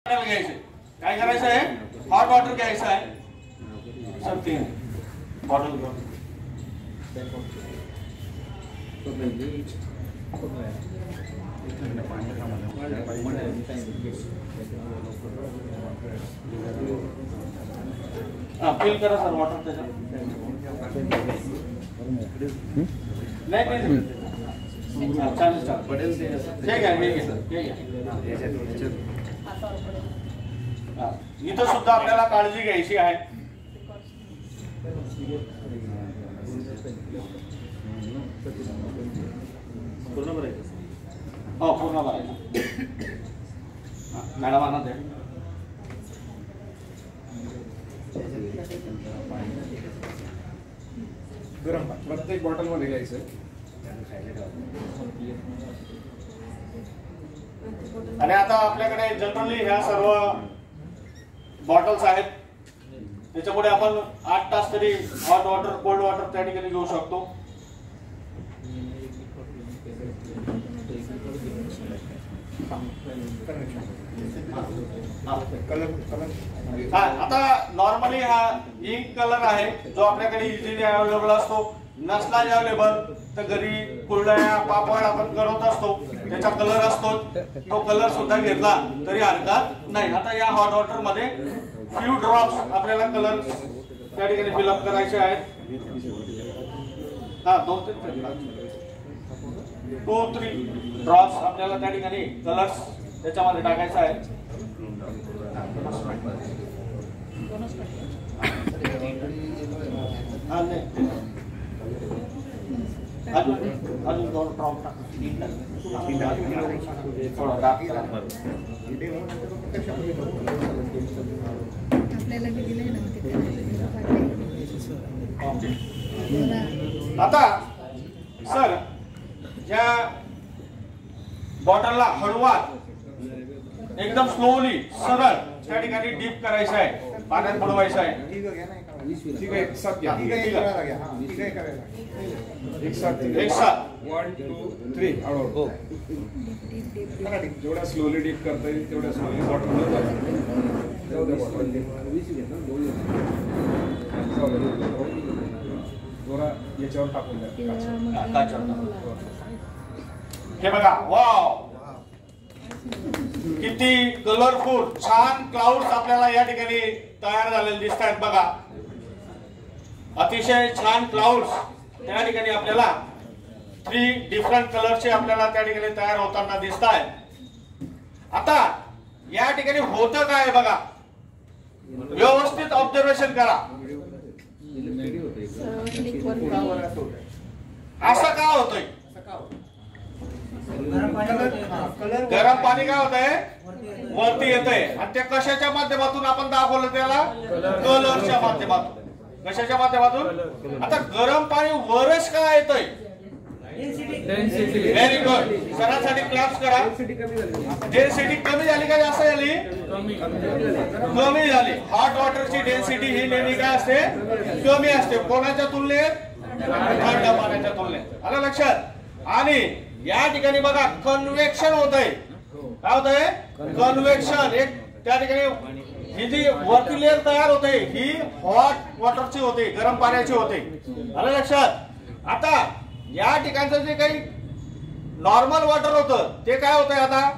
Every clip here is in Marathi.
घ्यायचे काय करायचं आहे हॉट वॉटर घ्यायचं आहे सर 3 बॉटल घेऊन फिल करा सर वॉटर त्याच्यात नाही चालेल चालेल ठीक आहे इथं सुद्धा आपल्याला काळजी घ्यायची आहे पूर्ण भरायचं हो पूर्ण भरायचं मॅडमांना द्या गरम प्रत्येक बॉटल मध्ये घ्यायचं आणि आता आपल्याकडे जनरली ह्या सर्व बॉटल्स आहेत त्याच्यामुळे आपण 8 तास तरी हॉट वॉटर कोल्ड वॉटर त्या ठिकाणी घेऊ शकतो आता नॉर्मली हा इंक कलर आहे जो आपल्याकडे इझिली अवेलेबल असतो नसला अवेलेबल तर घरी कुरडया पापड आपण करत असतो त्याचा कलर असतो तो कलर सुद्धा घेतला तरी हरकत नाही आता या हॉट वॉटर मध्ये फ्यू ड्रॉप्स आपल्याला कलर त्या ठिकाणी फिलअप करायचे आहेत हा 2-3 ड्रॉप्स आपल्याला त्या ठिकाणी कलर्स त्याच्यामध्ये टाकायचा आहे अजून 2 ड्रॉप टाका आता सर या बॉटलला हळूवार एकदम स्लोली सरळ त्या ठिकाणी डीप करायचं आहे पाण्यात बुडवायचं आहे ठीक आहे एक साथ घ्या एक साथ 1 2 3 हळू जेवढा स्लोली डीप करता येईल तेवढ्या स्लोली बॉटल जाऊ दे बॉटल जरा याच्यावर टाकून द्या हे बघा वाव किती कलरफुल छान क्लाउड्स आपल्याला या ठिकाणी तयार झालेले दिसत आहेत बघा अतिशय छान क्लाउड्स त्या ठिकाणी आपल्याला 3 डिफरंट कलरचे आपल्याला त्या ठिकाणी तयार होताना दिसत आहेत आता या ठिकाणी होतं काय बघा व्यवस्थित ऑब्झर्वेशन करा असं का होतंय गरम पाणी काय होत आहे वरती येत आहे आणि ते कशाच्या माध्यमातून आपण दाखवलं त्याला कलरच्या माध्यमातून कशाच्या माध्यमातून आता गरम पाणी वरच काय येतंय व्हेरी गुड सरांसाठी क्लॅप्स करा डेन्सिटी कमी झाली का जास्त झाली कमी झाली हॉट वॉटरची डेन्सिटी ही नेहमी काय असते कमी असते कोणाच्या तुलनेत थंड पाण्याच्या तुलनेत आलं लक्षात आणि या ठिकाणी बघा कन्व्हेक्शन होत आहे काय होत आहे कन्व्हेक्शन एक त्या ठिकाणी ही जी वरती लेअर तयार होते ही हॉट वॉटरची होते गरम पाण्याची होते आलं लक्षात आता या ठिकाणचं जे काही नॉर्मल वॉटर होतं ते काय होत आहे आता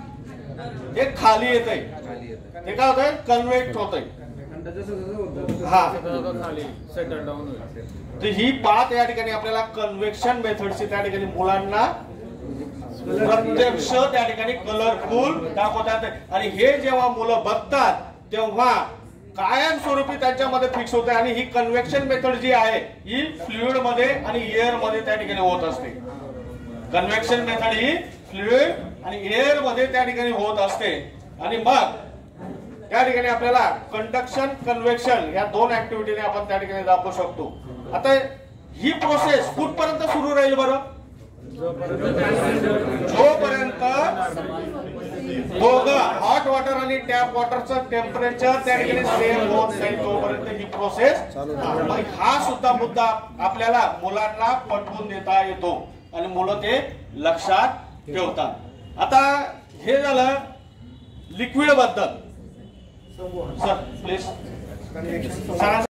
ते खाली येत आहे ते काय होत आहे कन्व्हेक्ट होत आहे हा तर ही पाथ या ठिकाणी आपल्याला कन्व्हेक्शन मेथडची त्या ठिकाणी मुलांना प्रत्यक्ष त्या ठिकाणी कलरफुल दाखवतात आणि हे जेव्हा मुलं बघतात तेव्हा कायमस्वरूपी त्यांच्यामध्ये फिक्स होते आणि ही कन्व्हेक्शन मेथड जी आहे ही फ्लुइड मध्ये आणि एअर मध्ये त्या ठिकाणी होत असते कन्व्हेक्शन मेथड ही फ्लुइड आणि एअर मध्ये त्या ठिकाणी होत असते आणि मग त्या ठिकाणी आपल्याला कंडक्शन कन्व्हेक्शन या 2 ऍक्टिव्हिटीने आपण त्या ठिकाणी दाखवू शकतो आता ही प्रोसेस कुठपर्यंत सुरू राहील बरं जोपर्यंत दोघं हॉट वॉटर आणि टॅप वॉटरचं टेम्परेचर त्या ठिकाणी सेम होत नाही तोपर्यंत ही प्रोसेस हा सुद्धा मुद्दा आपल्याला मुलांना पटवून देता येतो आणि मुलं ते लक्षात ठेवतात आता हे झालं लिक्विड बद्दल सर प्लीज सर